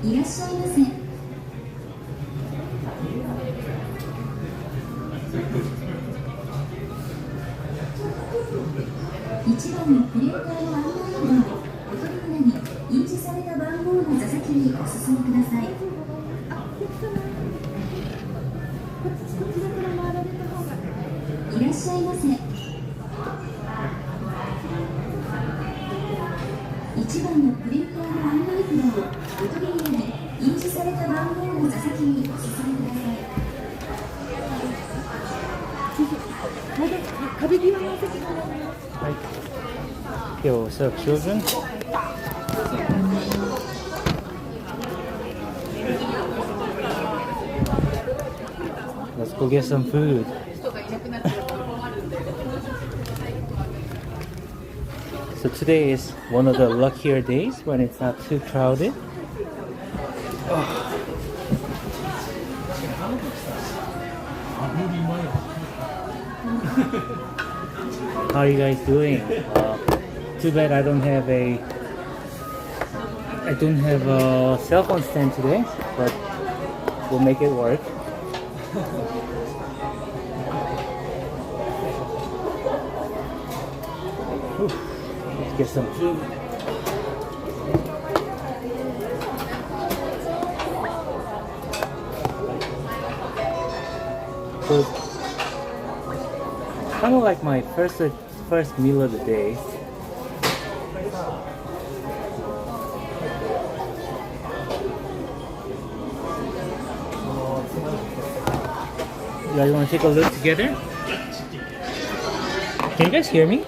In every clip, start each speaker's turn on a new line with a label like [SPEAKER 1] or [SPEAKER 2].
[SPEAKER 1] いらっしゃいませ。1番のプレーターの案内札をお取り札に印字された番号の座席にお進みください。いらっしゃいませ。1番のプリンターの案内札をお取り札に印字された番号の座席にお進みください。壁際の席になります。
[SPEAKER 2] はい。Here we serve children. Let's go get some food. So today is one of the luckier days when it's not too crowded. How are you guys doing? Too bad I don't have a cell phone stand today, but we'll make it work. Let's get some food. So kind of like my first meal of the day. You guys want to take a look together? Can you guys hear me?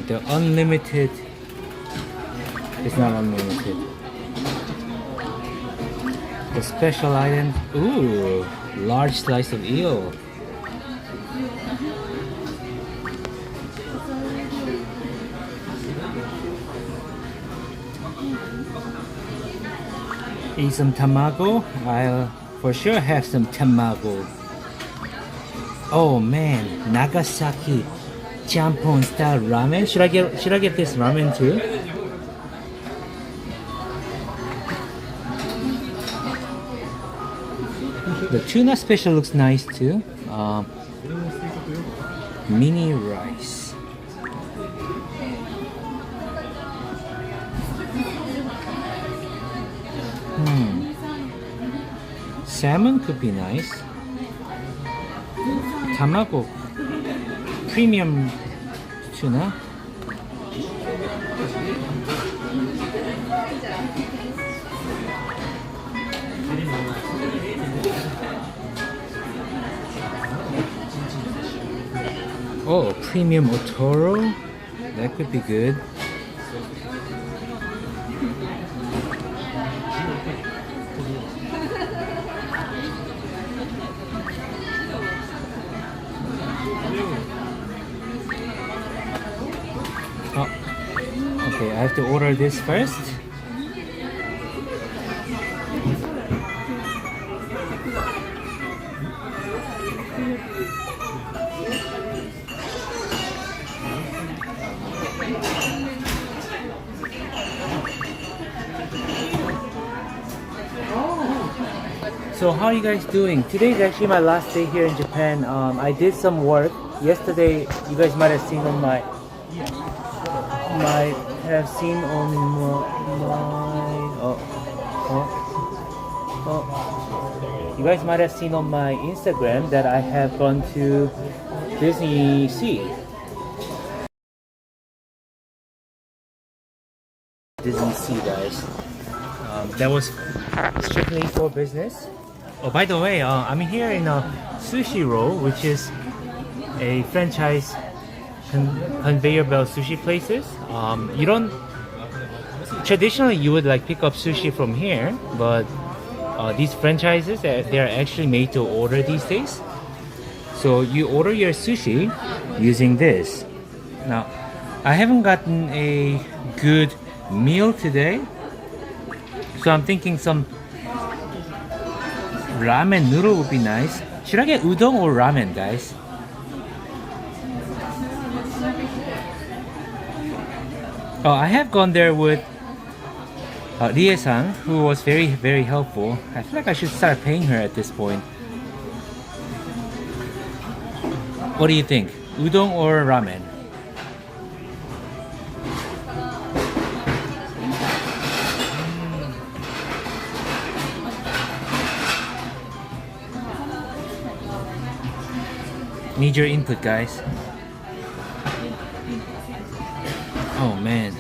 [SPEAKER 2] The unlimited is not unlimited. The special item, ooh, large slice of eel. Eat some tamago. I'll for sure have some tamago. Oh man, Nagasaki Champon style ramen. Should I get this ramen too? The tuna special looks nice too. Mini rice. Salmon could be nice. Tamago. Premium tuna. Oh, premium otoro. That could be good. Oh, okay, I have to order this first. So how are you guys doing? Today is actually my last day here in Japan. I did some work yesterday. You guys might have seen on my you guys might have seen on my Instagram that I have gone to Disney Sea. Disney Sea, guys. That was strictly for business. Oh, by the way, I'm here in Sushi Roll, which is a franchise conveyor belt sushi places. You don't traditionally you would like pick up sushi from here, but these franchises they are actually made to order these days. So you order your sushi using this. Now, I haven't gotten a good meal today, so I'm thinking some ramen noodle would be nice. Should I get udon or ramen, guys? Oh, I have gone there with Rie-san, who was very, very helpful. I feel like I should start paying her at this point. What do you think? Udon or ramen? Need your input, guys. Oh man.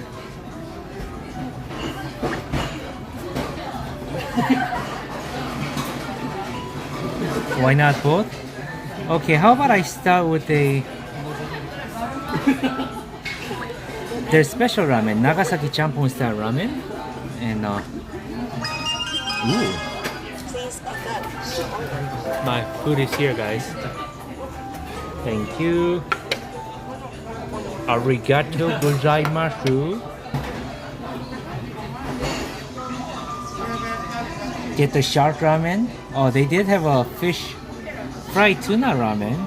[SPEAKER 2] Why not both? Okay, how about I start with their special ramen, Nagasaki Champon style ramen, and ooh, my food is here, guys. Thank you. Arigato gozaimasu. Get the shark ramen. Oh, they did have a fish fried tuna ramen.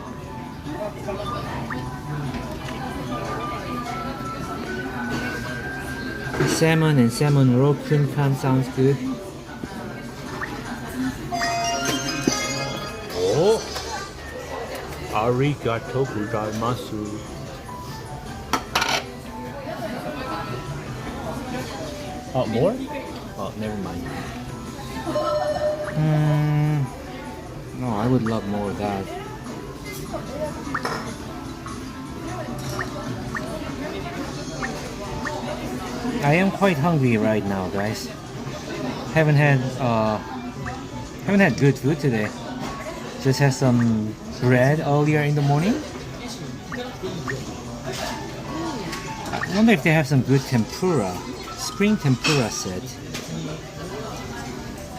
[SPEAKER 2] Salmon and salmon roe kun sounds good. Oh, arigato gozaimasu. Oh, more? Oh, never mind. No, I would love more of that. I am quite hungry right now, guys. Haven't had good food today. Just had some bread earlier in the morning. I wonder if they have some good tempura. Spring tempura set.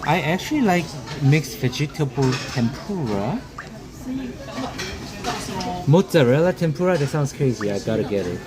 [SPEAKER 2] I actually like mixed vegetable tempura. Mozzarella tempura, that sounds crazy. I gotta get it.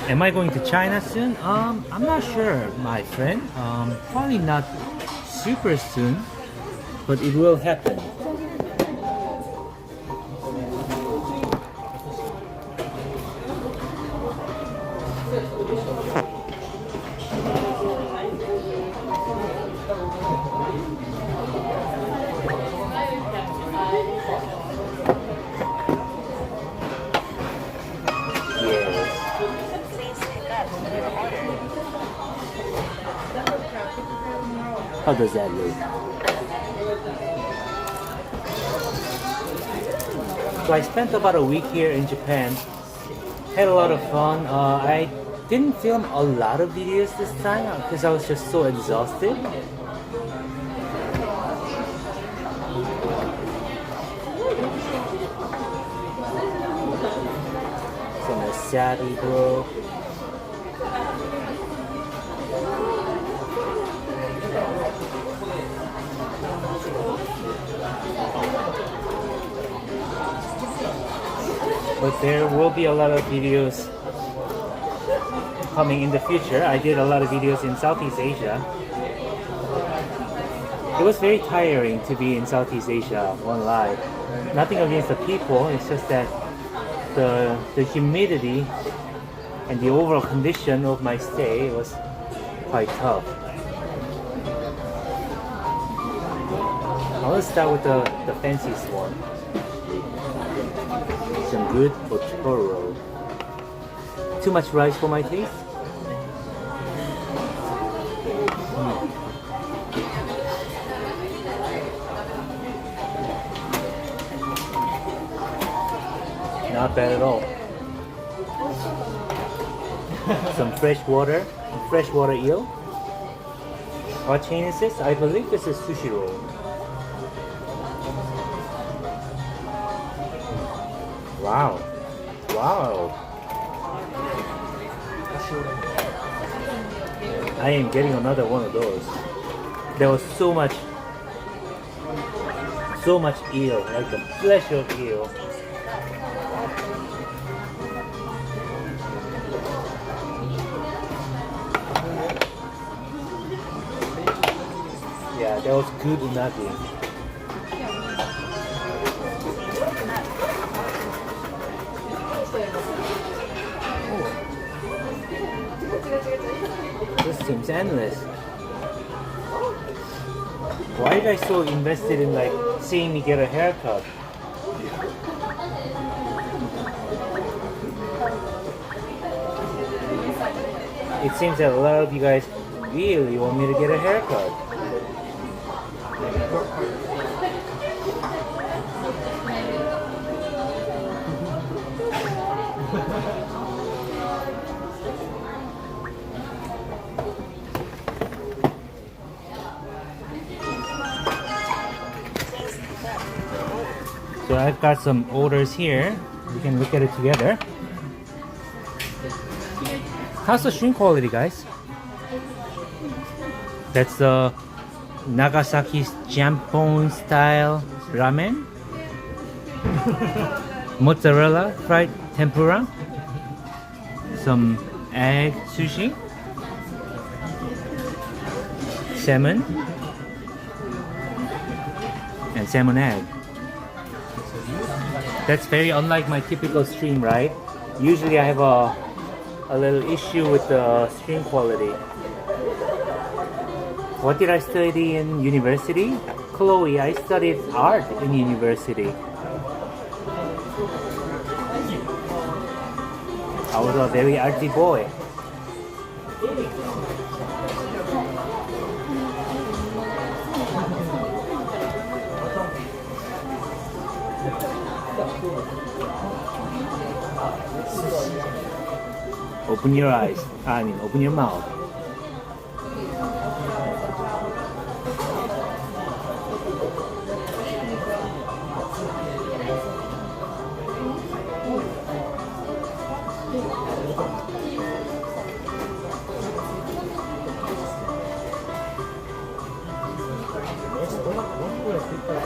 [SPEAKER 2] Am I going to China soon? I'm not sure, my friend. Probably not super soon, but it will happen. How does that look? So I spent about a week here in Japan. Had a lot of fun. I didn't film a lot of videos this time because I was just so exhausted. Some wasabi, bro. But there will be a lot of videos coming in the future. I did a lot of videos in Southeast Asia. It was very tiring to be in Southeast Asia, won't lie. Nothing against the people, it's just that the humidity and the overall condition of my stay was quite tough. Now let's start with the fanciest one. Some good otoro. Too much rice for my taste? Not bad at all. Some freshwater eel. What chain is this? I believe this is Sushi roll. Wow. Wow. I am getting another one of those. There was so much eel, like the flesh of eel. Yeah, that was good unagi. This seems endless. Why are you guys so invested in like seeing me get a haircut? It seems that a lot of you guys really want me to get a haircut. So I've got some orders here. We can look at it together. How's the shrimp quality, guys? That's the Nagasaki Jampon style ramen. Mozzarella fried tempura. Some egg sushi. Salmon. And salmon egg. That's very unlike my typical stream, right? Usually I have a little issue with the stream quality. What did I study in university? Chloe, I studied art in university. I was a very artsy boy. Open your eyes. I mean, open your mouth.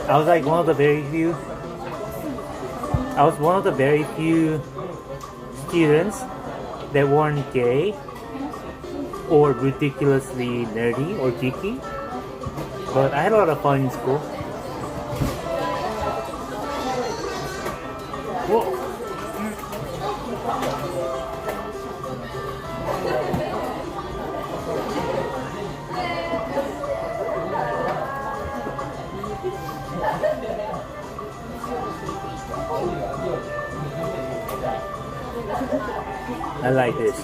[SPEAKER 2] I was like one of the very few. I was one of the very few students that weren't gay or ridiculously nerdy or geeky, but I had a lot of fun in school. Whoa. I like this.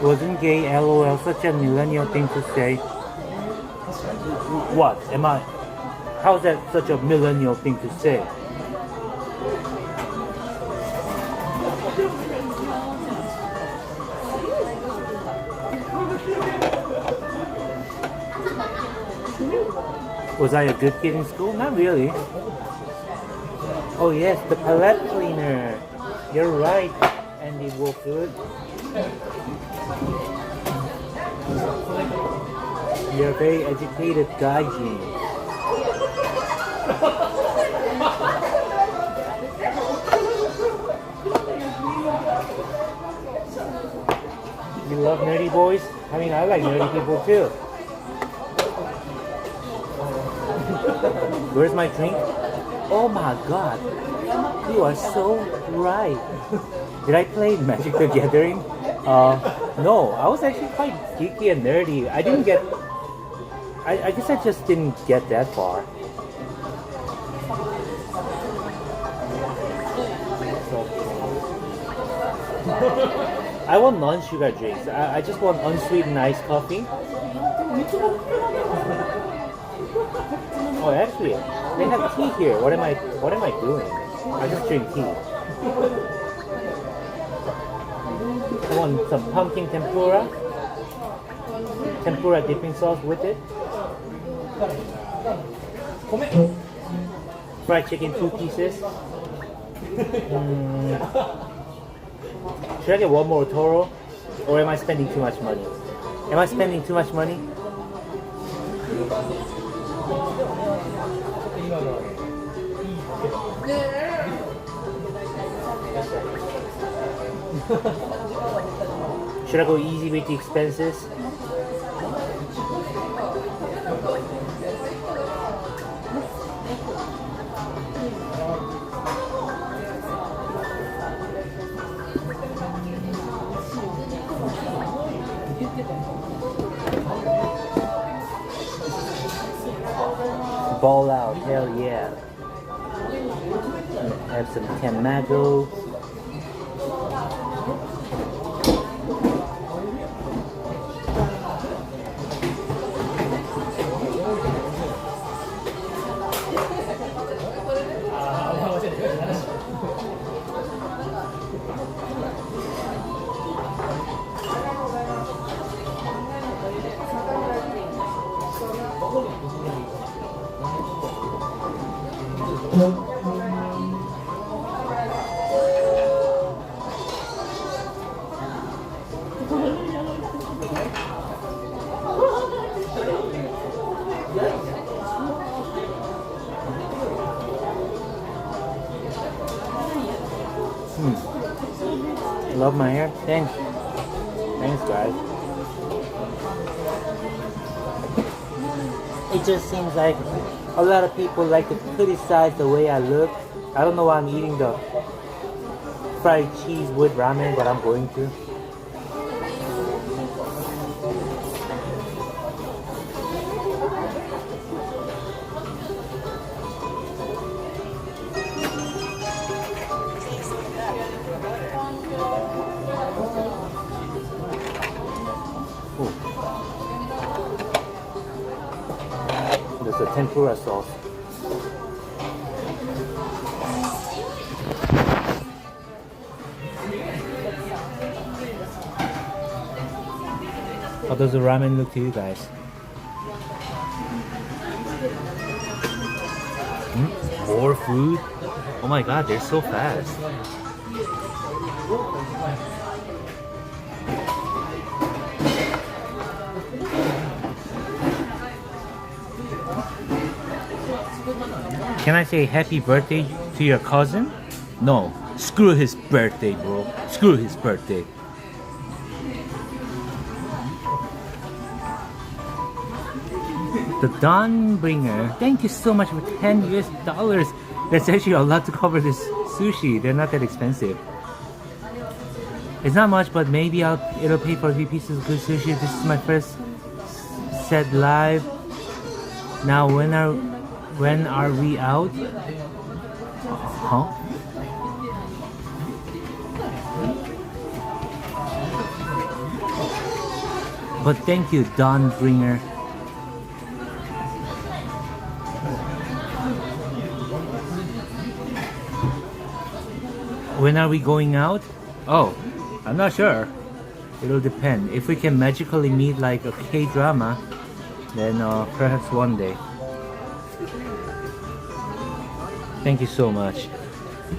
[SPEAKER 2] Wasn't gay LOL such a millennial thing to say? What? Am I? How's that such a millennial thing to say? Was I a good kid in school? Not really. Oh yes, the palette cleaner. You're right, Andy Wolfwood. You're a very educated guy, Gene. You love nerdy boys? I mean, I like nerdy people too. Where's my drink? Oh my god. You are so right. Did I play Magic the Gathering? No, I was actually quite geeky and nerdy. I didn't get... I guess I just didn't get that far. I want non-sugar drinks. I just want unsweetened iced coffee. Oh, actually, they have tea here. What am I doing? I just drink tea. I want some pumpkin tempura. Tempura dipping sauce with it. Fried chicken 2 pieces. Should I get one more Toro? Or am I spending too much money? Am I spending too much money? Should I go easy with the expenses? Ball out, hell yeah. Have some tamago. Love my hair? Thanks. Thanks, guys. It just seems like a lot of people like to criticize the way I look. I don't know why I'm eating the fried cheese with ramen, but I'm going to. There's a tempura sauce. How does the ramen look to you guys? More food? Oh my god, they're so fast. Can I say happy birthday to your cousin? No. Screw his birthday, bro. Screw his birthday. The Dawnbringer. Thank you so much for $10 US. That's actually a lot to cover this sushi. They're not that expensive. It's not much, but maybe it'll pay for a few pieces of good sushi. This is my first set live. Now when are we out? Huh? But thank you, Dawnbringer. When are we going out? Oh, I'm not sure. It'll depend. If we can magically meet like a K-drama, then perhaps one day. Thank you so much.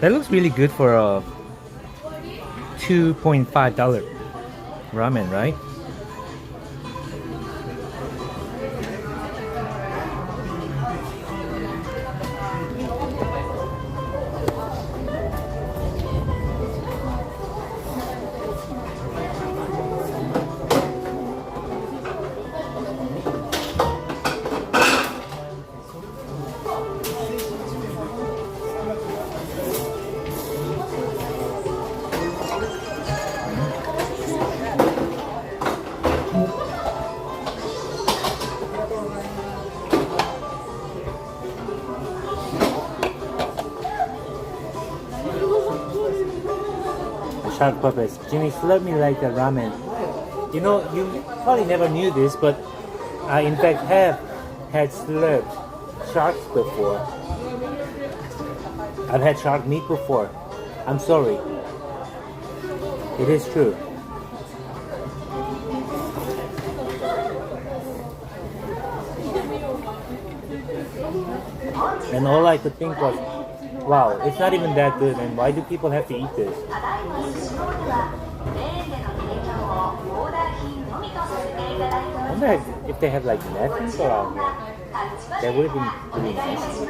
[SPEAKER 2] That looks really good for a $2.5 ramen, right? Shark puppets. Jimmy, slurp me like the ramen. You know, you probably never knew this, but I in fact have had slurped sharks before. I've had shark meat before. I'm sorry. It is true. And all I could think was, wow, it's not even that good, and why do people have to eat this? I wonder if they have like napkins around here. That would have been really nice.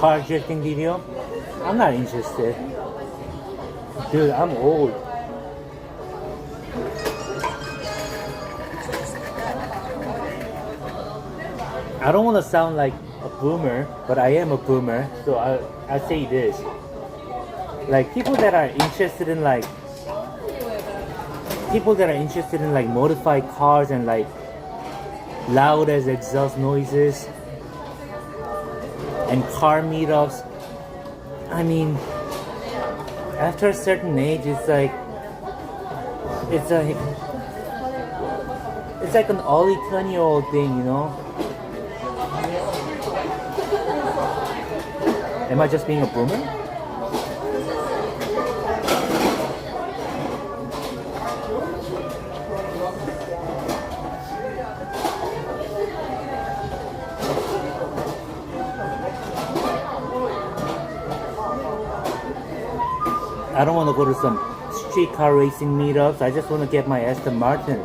[SPEAKER 2] Car drifting video? I'm not interested. Dude, I'm old. I don't want to sound like a boomer, but I am a boomer, so I say this. Like people that are interested in like modified cars and like loud as exhaust noises and car meetups. I mean, after a certain age, it's like an only 20-year-old thing, you know. Am I just being a boomer? I don't want to go to some street car racing meetups. I just want to get my Aston Martin.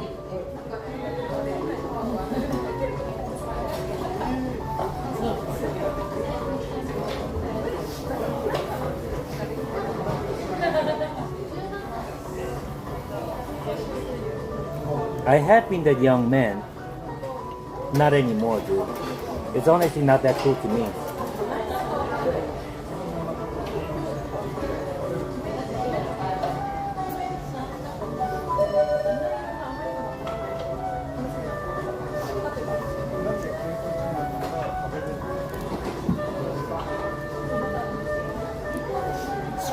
[SPEAKER 2] I have been that young man. Not anymore, dude. It's honestly not that cool to me.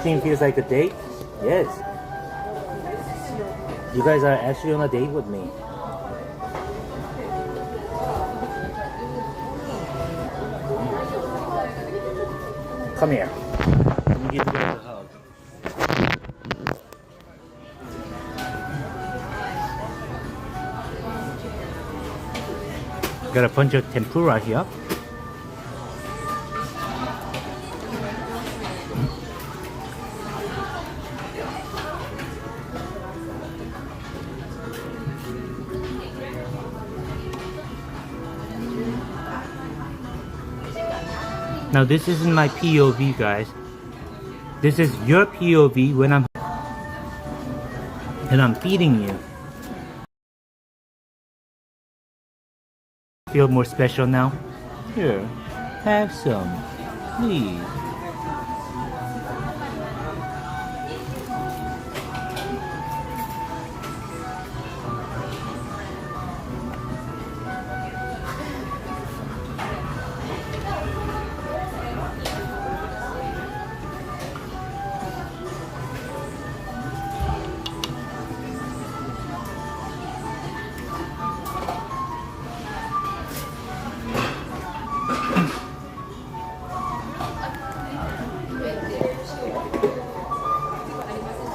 [SPEAKER 2] Stream feels like a date? Yes. You guys are actually on a date with me. Come here. Let me give you guys a hug. Got a bunch of tempura here. Now this isn't my POV, guys. This is your POV when I'm feeding you. Feel more special now? Here, have some, please.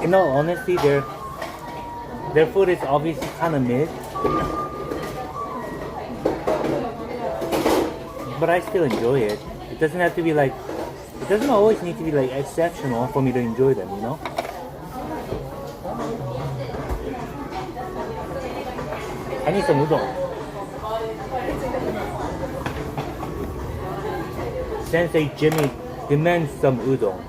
[SPEAKER 2] You know, honestly, their food is obviously kind of mid, but I still enjoy it. It doesn't have to be like, it doesn't always need to be like exceptional for me to enjoy them, you know? I need some udon. Sensei Jimmy demands some udon.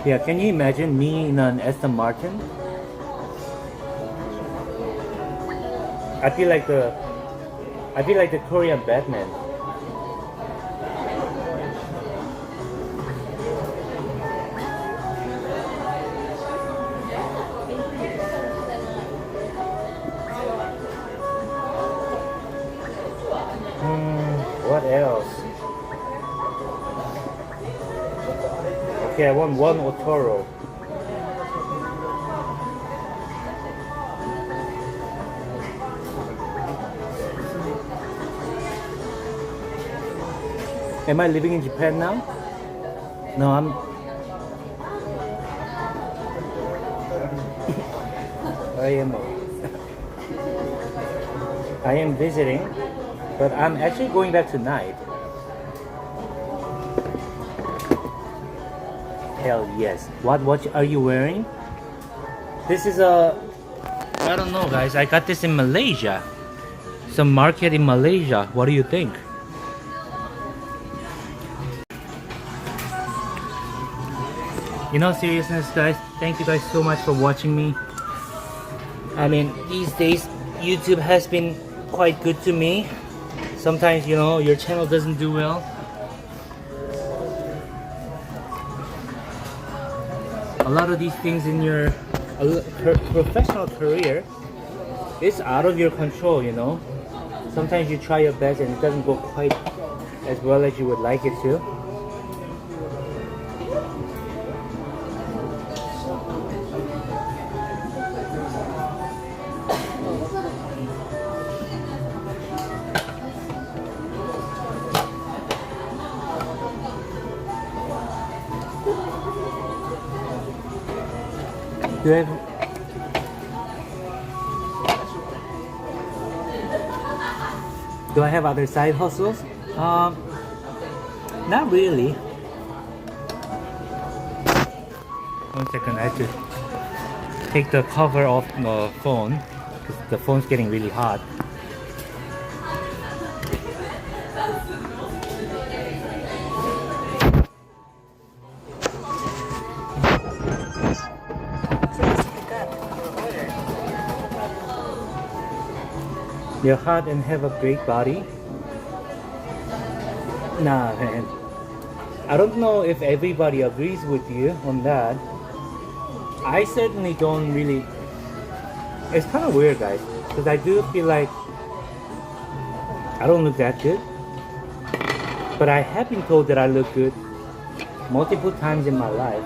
[SPEAKER 2] Yeah, can you imagine me in an Aston Martin? I feel like the Korean Batman. What else? Okay, I want one Otoro. Am I living in Japan now? No, I am visiting, but I'm actually going back tonight. Hell yes. What watch are you wearing? This is I don't know, guys. I got this in Malaysia. Some market in Malaysia. What do you think? In all seriousness, guys, thank you guys so much for watching me. I mean, these days, YouTube has been quite good to me. Sometimes, you know, your channel doesn't do well. A lot of these things in your professional career is out of your control, you know. Sometimes you try your best and it doesn't go quite as well as you would like it to. Do I have other side hustles? Not really. One second, I have to take the cover off the phone because the phone's getting really hot. You're hot and have a great body? Nah, man. I don't know if everybody agrees with you on that. I certainly don't really. It's kind of weird, guys, because I do feel like I don't look that good. But I have been told that I look good multiple times in my life.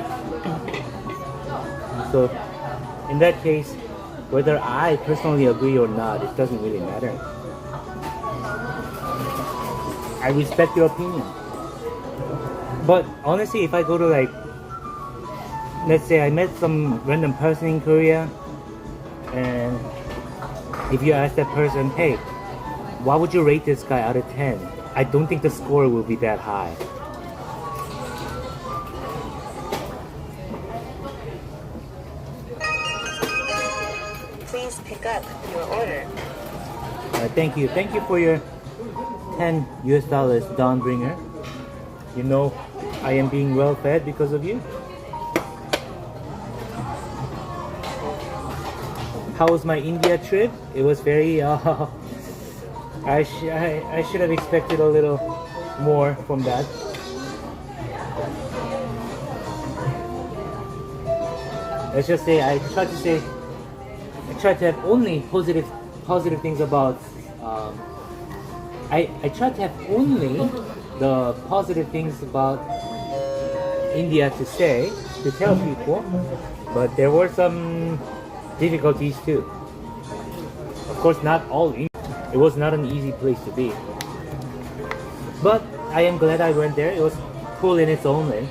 [SPEAKER 2] So, in that case, whether I personally agree or not, it doesn't really matter. I respect your opinion. But honestly, if I go to like, let's say I met some random person in Korea, and if you ask that person, hey, why would you rate this guy out of 10? I don't think the score will be that high.
[SPEAKER 3] Please pick up your order.
[SPEAKER 2] Thank you. Thank you for your $10 Dawnbringer. You know, I am being well fed because of you. How was my India trip? It was very, I should have expected a little more from that. Let's just say I tried to have only positive things about I tried to have only the positive things about India to tell people, but there were some difficulties too. Of course, not all India. It was not an easy place to be, but I am glad I went there. It was cool in its own way.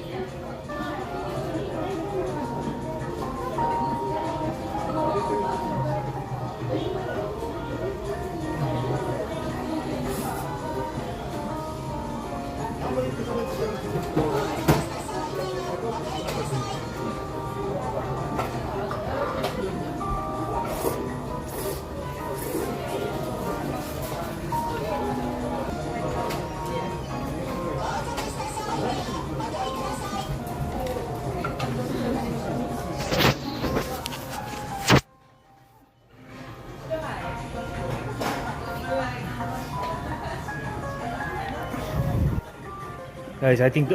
[SPEAKER 2] Guys, I think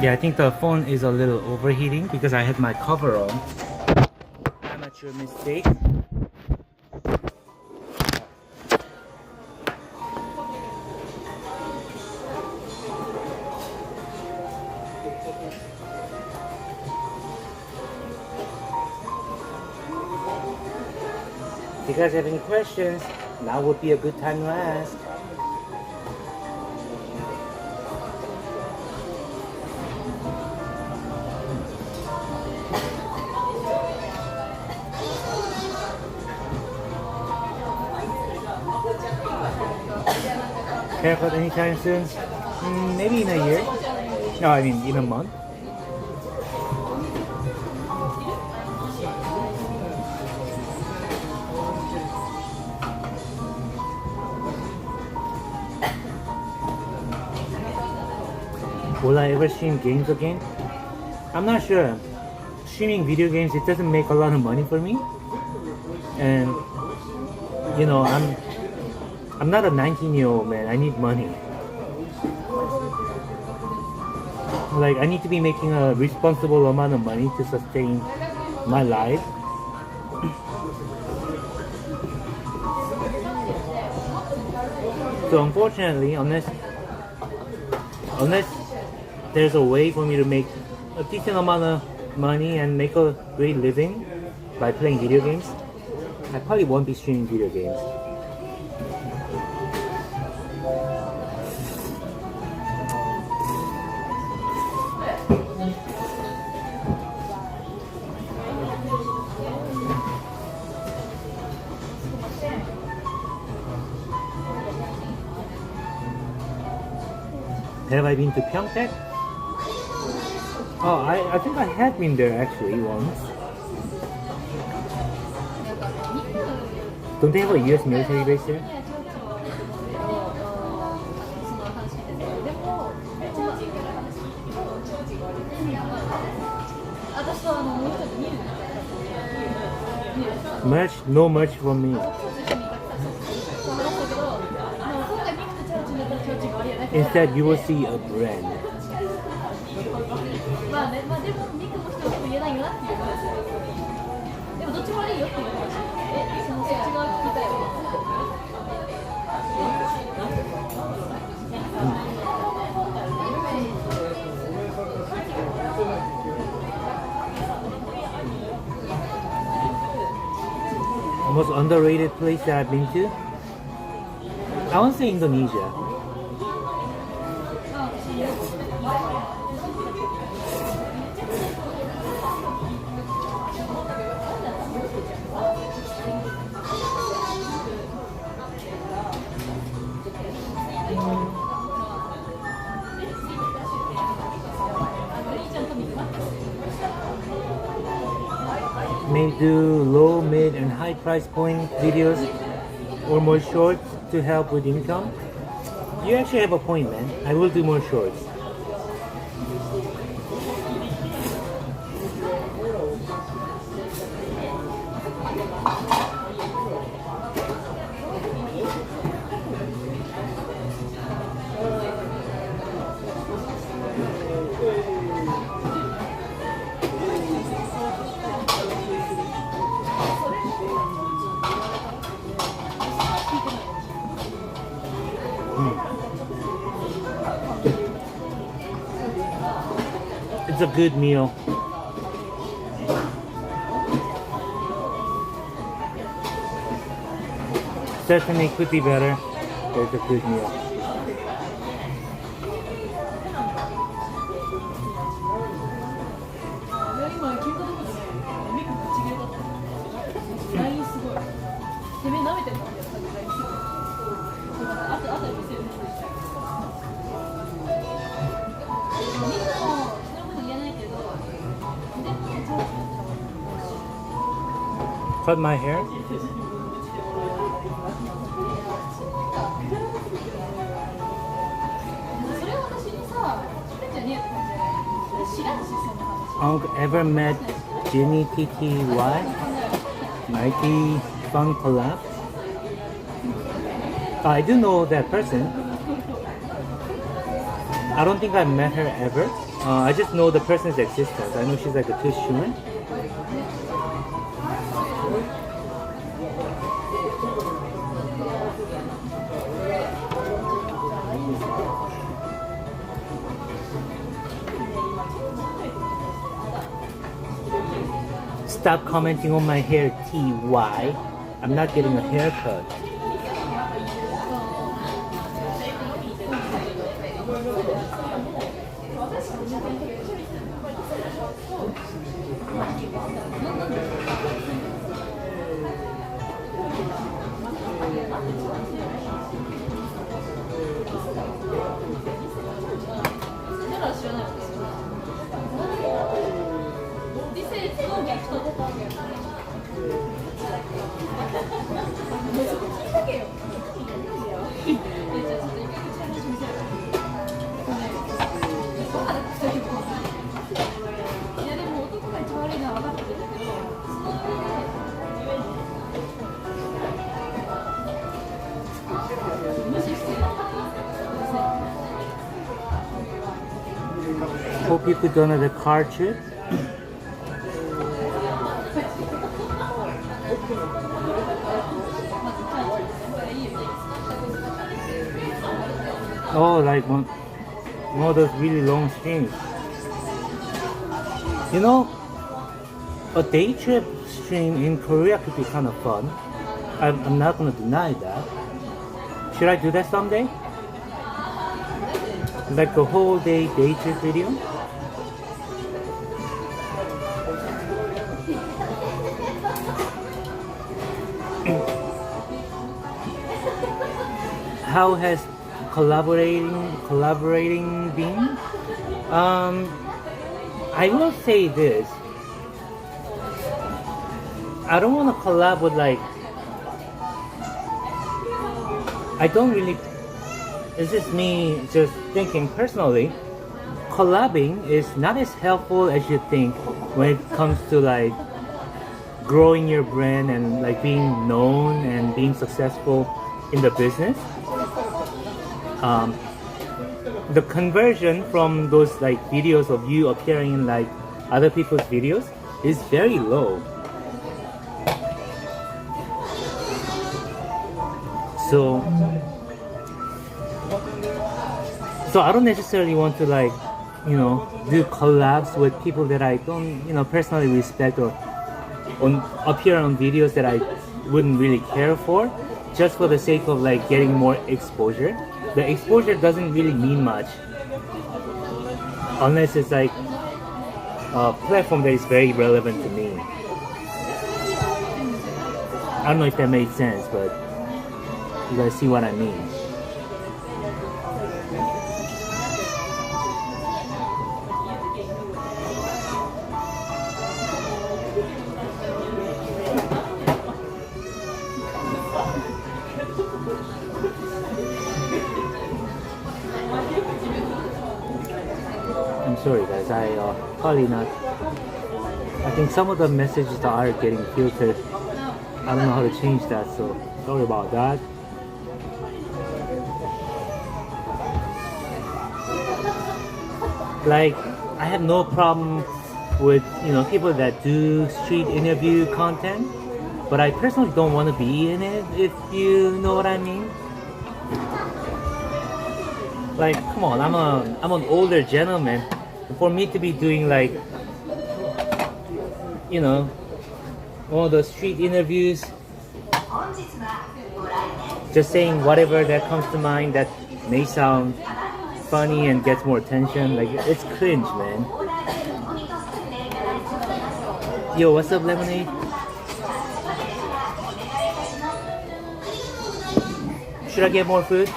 [SPEAKER 2] yeah, I think the phone is a little overheating because I had my cover on. Amateur mistake. If you guys have any questions, now would be a good time to ask. Haircut anytime soon? Maybe in a year. No, I mean in a month. Will I ever stream games again? I'm not sure. Streaming video games, it doesn't make a lot of money for me. And you know, I'm not a 19-year-old man. I need money. Like, I need to be making a responsible amount of money to sustain my life. So unfortunately, unless there's a way for me to make a decent amount of money and make a great living by playing video games, I probably won't be streaming video games. Have I been to Pyeongtaek? Oh, I think I had been there actually once. Don't they have a US military base there? Merch? No merch from me. Instead, you will see a brand. The most underrated place that I've been to? I want to say Indonesia. Maybe do low, mid, and high price point videos or more shorts to help with income. You actually have a point, man. I will do more shorts. It's a good meal. Certainly could be better, but it's a good meal. cut my hair. Ever met Jenny TTY? Nike Fun Collab? I do know that person. I don't think I met her ever. I just know the person's existence. I know she's like a Tushun. Stop commenting on my hair, TY. I'm not getting a haircut. Hope you could go on a car trip. Oh, like one of those really long streams. You know, a day trip stream in Korea could be kind of fun. I'm not gonna deny that. Should I do that someday? Like a whole day trip video? How has collaborating been? I will say this. I don't want to collab with like. I don't really. It's just me just thinking personally. Collabing is not as helpful as you think when it comes to like growing your brand and like being known and being successful in the business. The conversion from those like videos of you appearing in like other people's videos is very low. So I don't necessarily want to like, you know, do collabs with people that I don't, you know, personally respect or appear on videos that I wouldn't really care for, just for the sake of like getting more exposure. The exposure doesn't really mean much unless it's like a platform that is very relevant to me. I don't know if that made sense, but you guys see what I mean. I'm sorry guys, I probably not. I think some of the messages are getting filtered. I don't know how to change that, so sorry about that. Like, I have no problem with, you know, people that do street interview content, but I personally don't want to be in it, if you know what I mean. Like, come on, I'm an older gentleman. For me to be doing like, you know, one of the street interviews, just saying whatever that comes to mind that may sound funny and gets more attention, like it's cringe, man. Yo, what's up, Lemonade? Should I get more food?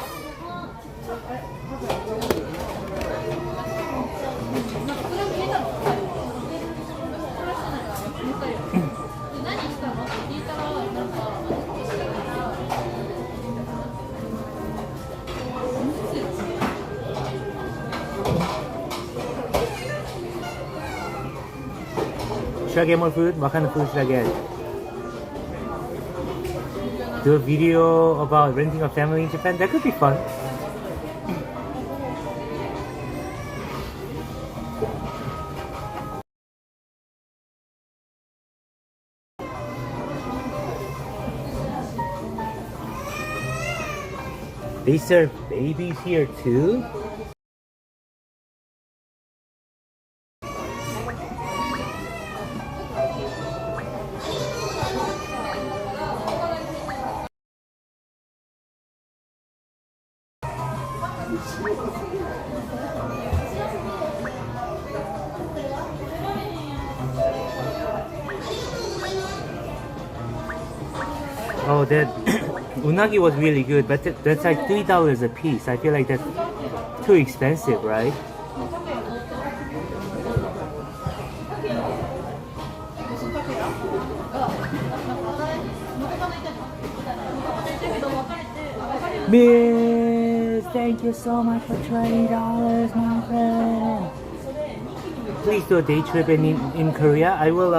[SPEAKER 2] Should I get more food? What kind of food should I get? Do a video about renting a family in Japan? That could be fun. They serve babies here too? Oh, that unagi was really good, but that's like $3 a piece. I feel like that's too expensive, right? Miss, thank you so much for $20, my friend. Please do a day trip in Korea. I will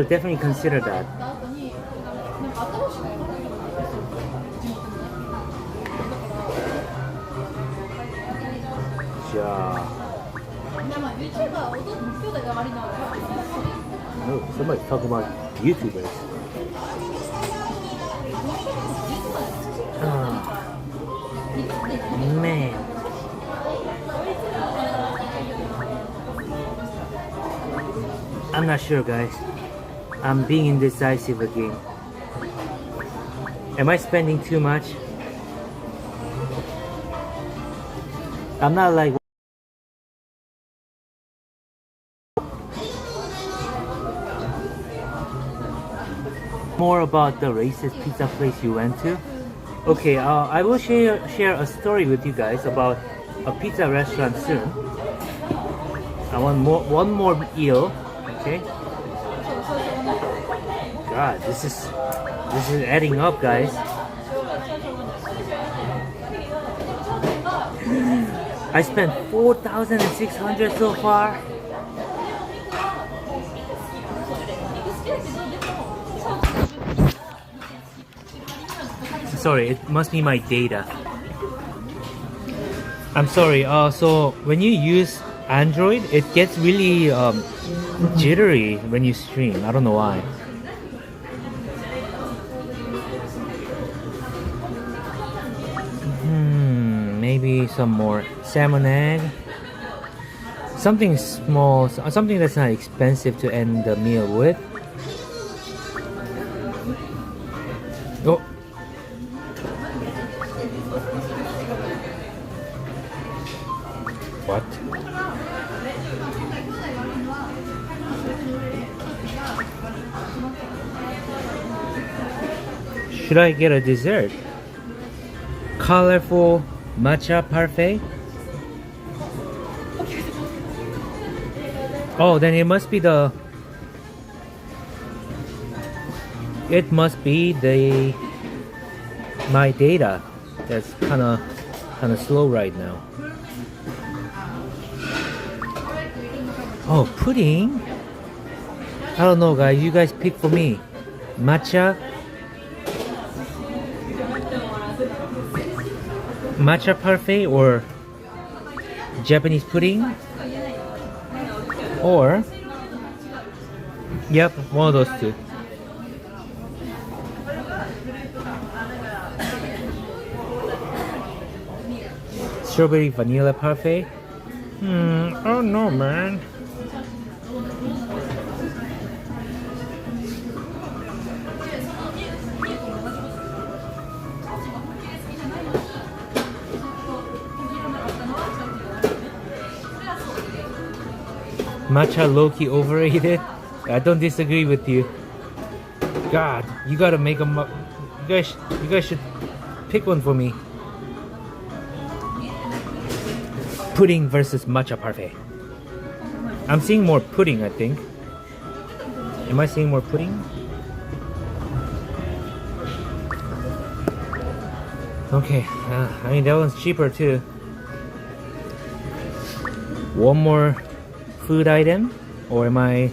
[SPEAKER 2] definitely consider that. Yeah. Oh, somebody's talking about YouTubers. Man. I'm not sure, guys. I'm being indecisive again. Am I spending too much? I'm not like more about the racist pizza place you went to. Okay, I will share a story with you guys about a pizza restaurant soon. I want one more eel. Okay. God, this is adding up, guys. I spent 4,600 so far. Sorry, it must be my data. I'm sorry. So when you use Android, it gets really jittery when you stream. I don't know why. Maybe some more salmon egg. Something small, something that's not expensive to end the meal with. Oh. What? Should I get a dessert? Colorful matcha parfait? Oh, then it must be the my data that's kind of slow right now. Oh, pudding? I don't know, guys. You guys pick for me. Matcha parfait or Japanese pudding? Or yep, one of those two. Strawberry vanilla parfait? Oh no, man. Matcha low-key overrated? I don't disagree with you. God, you gotta make them up. You guys should pick one for me. Pudding versus matcha parfait. I'm seeing more pudding, I think. Am I seeing more pudding? Okay, I mean that one's cheaper too. One more food item. Or am I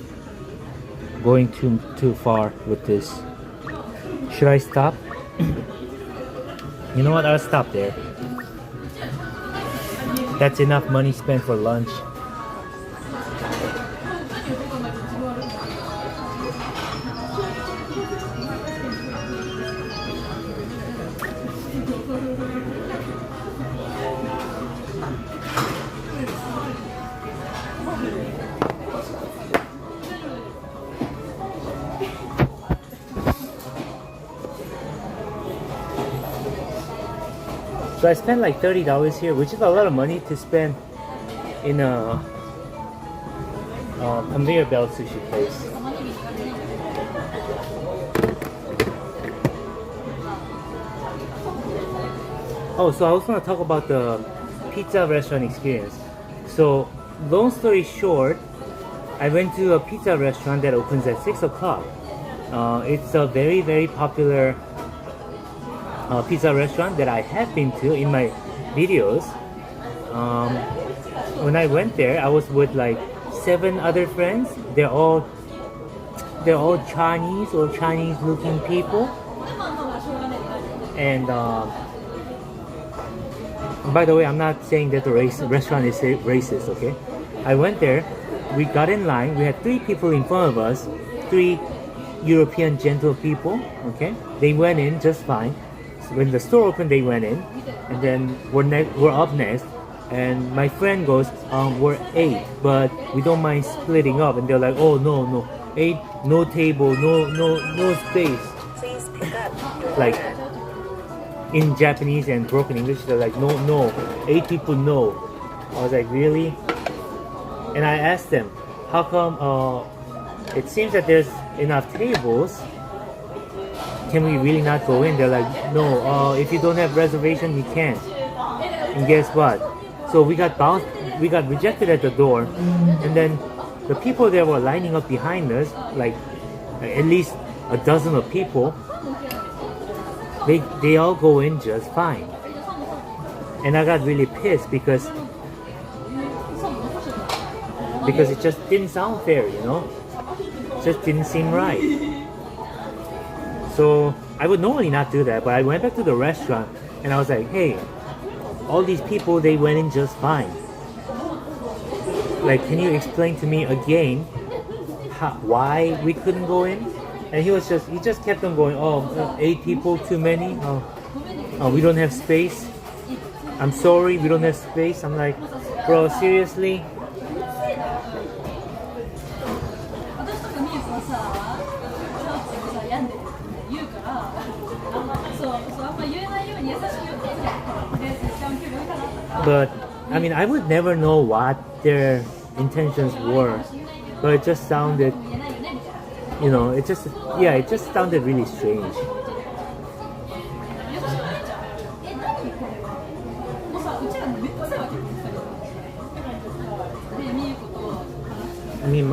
[SPEAKER 2] going too far with this? Should I stop? You know what? I'll stop there. That's enough money spent for lunch. So I spent like $30 here, which is a lot of money to spend in a conveyor belt sushi place. Oh, so I was going to talk about the pizza restaurant experience. So, long story short, I went to a pizza restaurant that opens at 6 o'clock. It's a very, very popular pizza restaurant that I have been to in my videos. When I went there, I was with like 7 other friends. They're all Chinese or Chinese looking people. And by the way, I'm not saying that the restaurant is racist, okay? I went there, we got in line, we had 3 people in front of us, 3 European gentle people, okay? They went in just fine. When the store opened, they went in, and then we're up next, and my friend goes, we're 8, but we don't mind splitting up, and they're like, oh no, 8, no table, no space.
[SPEAKER 3] Please pick up your
[SPEAKER 2] Like
[SPEAKER 3] order.
[SPEAKER 2] in Japanese and broken English, they're like, no, 8 people, no. I was like, really? And I asked them, how come it seems that there's enough tables, can we really not go in? They're like, no, if you don't have reservation, you can't. And guess what? So we got rejected at the door, and then the people that were lining up behind us, like at least a dozen of people, they all go in just fine. And I got really pissed because it just didn't sound fair, you know? It just didn't seem right. So I would normally not do that, but I went back to the restaurant and I was like, hey, all these people, they went in just fine. Like, can you explain to me again why we couldn't go in? And he just kept on going, 8 people, too many. We don't have space. I'm sorry, we don't have space. I'm like, bro, seriously? But I mean, I would never know what their intentions were, but it just sounded, you know, it just sounded really strange. I mean,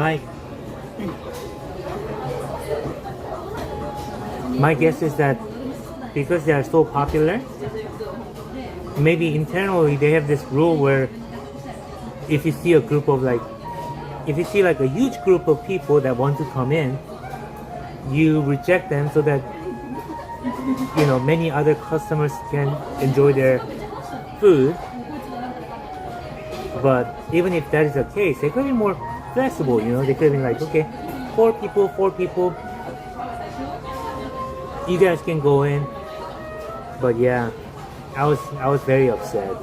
[SPEAKER 2] my guess is that because they are so popular, maybe internally they have this rule where if you see a group of if you see like a huge group of people that want to come in, you reject them so that, you know, many other customers can enjoy their food. But even if that is the case, they could be more flexible, you know. They could be like, okay, 4 people, you guys can go in. But yeah, I was very upset.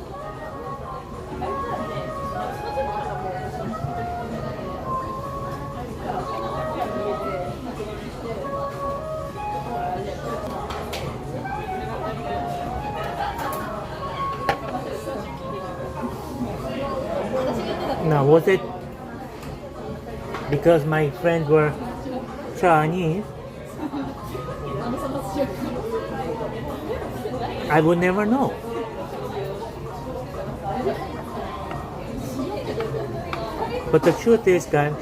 [SPEAKER 2] Now, was it because my friends were Chinese? I would never know. But the truth is, guys,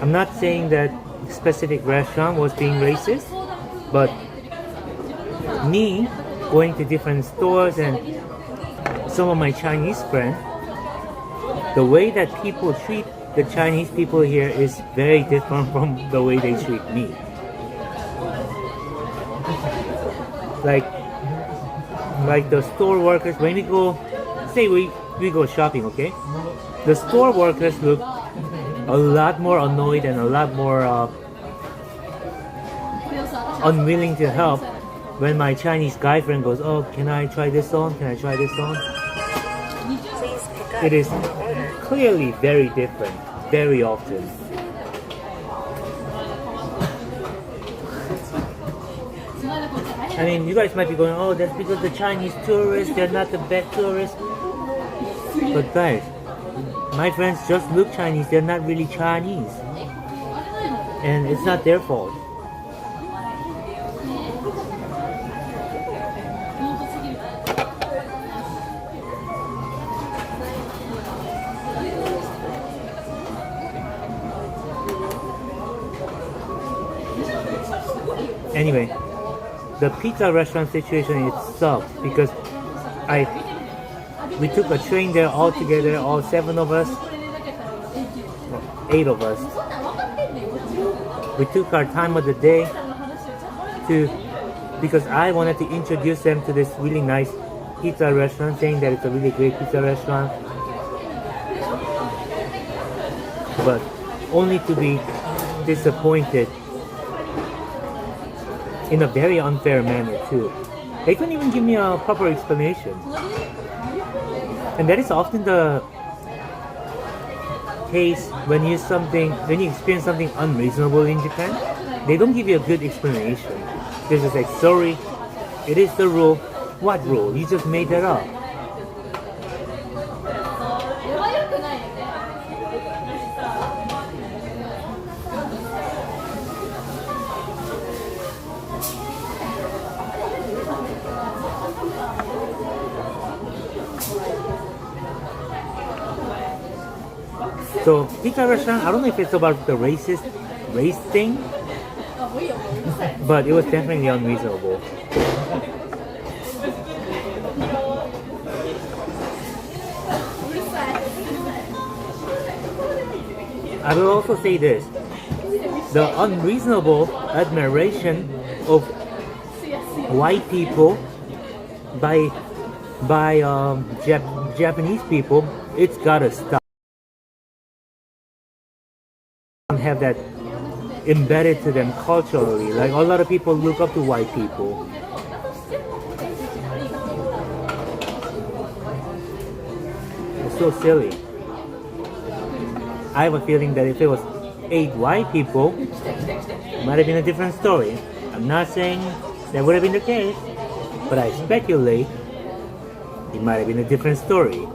[SPEAKER 2] I'm not saying that specific restaurant was being racist, but me going to different stores and some of my Chinese friends, the way that people treat the Chinese people here is very different from the way they treat me. Like the store workers, when we go, say we go shopping, okay? The store workers look a lot more annoyed and a lot more unwilling to help when my Chinese guy friend goes, oh, can I try this on? Can I try this on?
[SPEAKER 3] Please pick up
[SPEAKER 2] It is
[SPEAKER 3] your order.
[SPEAKER 2] clearly very different, very often. I mean, you guys might be going, oh, that's because the Chinese tourists, they're not the best tourists. But guys, my friends just look Chinese, they're not really Chinese. And it's not their fault. Anyway, the pizza restaurant situation, it sucked because we took a train there all together, all 7 of us, 8 of us. We took our time of the day because I wanted to introduce them to this really nice pizza restaurant, saying that it's a really great pizza restaurant, but only to be disappointed in a very unfair manner too. They couldn't even give me a proper explanation. And that is often the case when you experience something unreasonable in Japan. They don't give you a good explanation. They're just like, sorry, it is the rule. What rule? You just made that up. So pizza restaurant, I don't know if it's about the race thing, but it was definitely unreasonable. I will also say this: the unreasonable admiration of white people by Japanese people, it's gotta stop. Have that embedded to them culturally. Like, a lot of people look up to white people. It's so silly. I have a feeling that if it was 8 white people, it might have been a different story. I'm not saying that would have been the case, but I speculate it might have been a different story.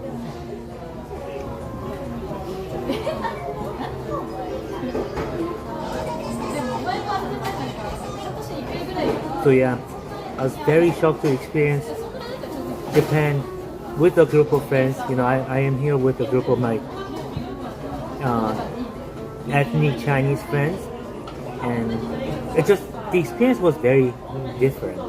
[SPEAKER 2] So yeah, I was very shocked to experience Japan with a group of friends. You know, I am here with a group of my ethnic Chinese friends, and the experience was very different.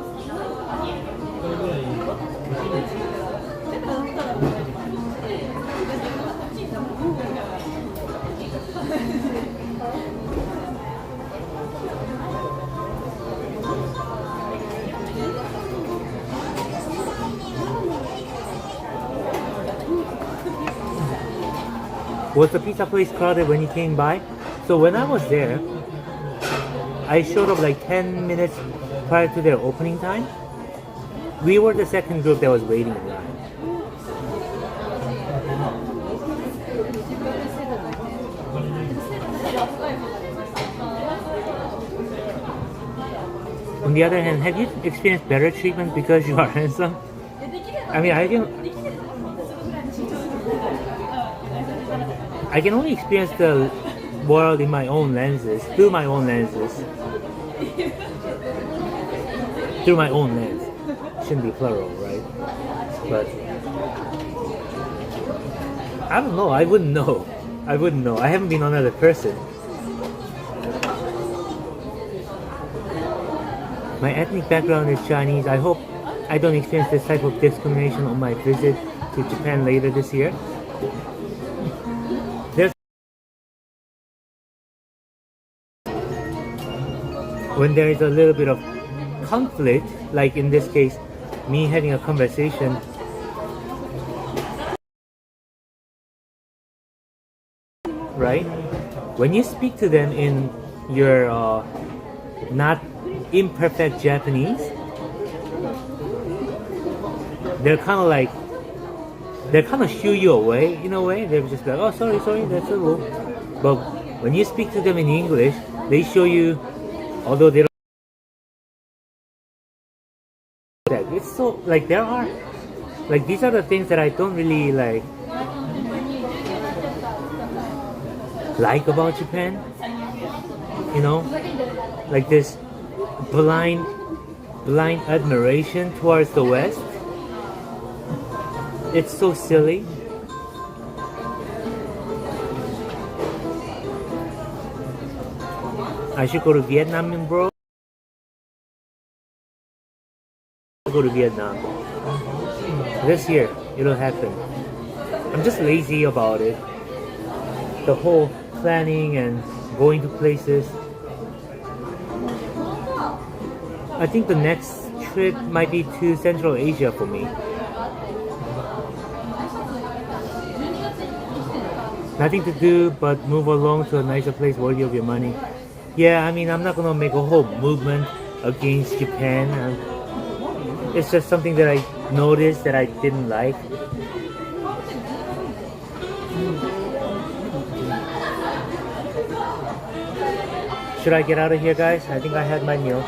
[SPEAKER 2] Was the pizza place crowded when you came by? So when I was there, I showed up like 10 minutes prior to their opening time. We were the second group that was waiting in line. On the other hand, have you experienced better treatment because you are handsome? I mean, I can only experience the world in my own lenses, through my own lenses. Through my own lens. Shouldn't be plural, right? But I don't know, I wouldn't know. I haven't been another person. My ethnic background is Chinese. I hope I don't experience this type of discrimination on my visit to Japan later this year. There's when there is a little bit of conflict, like in this case, me having a conversation. Right? When you speak to them in your not imperfect Japanese, they're kind of shoo you away in a way. They're just like, oh, sorry, that's a rule. But when you speak to them in English, they show you, although they don't. It's so like there are like these are the things that I don't really like about Japan, you know, like this blind admiration towards the West. It's so silly. I should go to Vietnam, bro. Go to Vietnam this year. It'll happen. I'm just lazy about it. The whole planning and going to places. I think the next trip might be to Central Asia for me. Nothing to do but move along to a nicer place worthy of your money. Yeah, I mean, I'm not gonna make a whole movement against Japan. It's just something that I noticed that I didn't like. Should I get out of here, guys? I think I had my meal.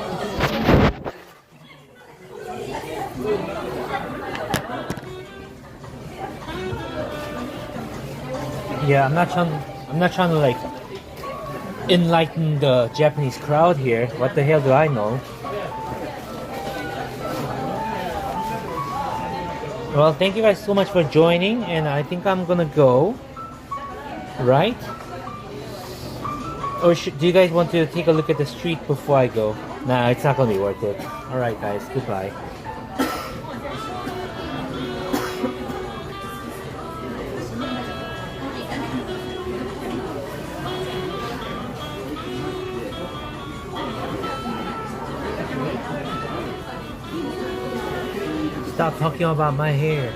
[SPEAKER 2] Yeah, I'm not trying to like enlighten the Japanese crowd here. What the hell do I know? Well, thank you guys so much for joining, and I think I'm gonna go. Right? Or do you guys want to take a look at the street before I go? Nah, it's not gonna be worth it. Alright guys, goodbye. Stop talking about my hair.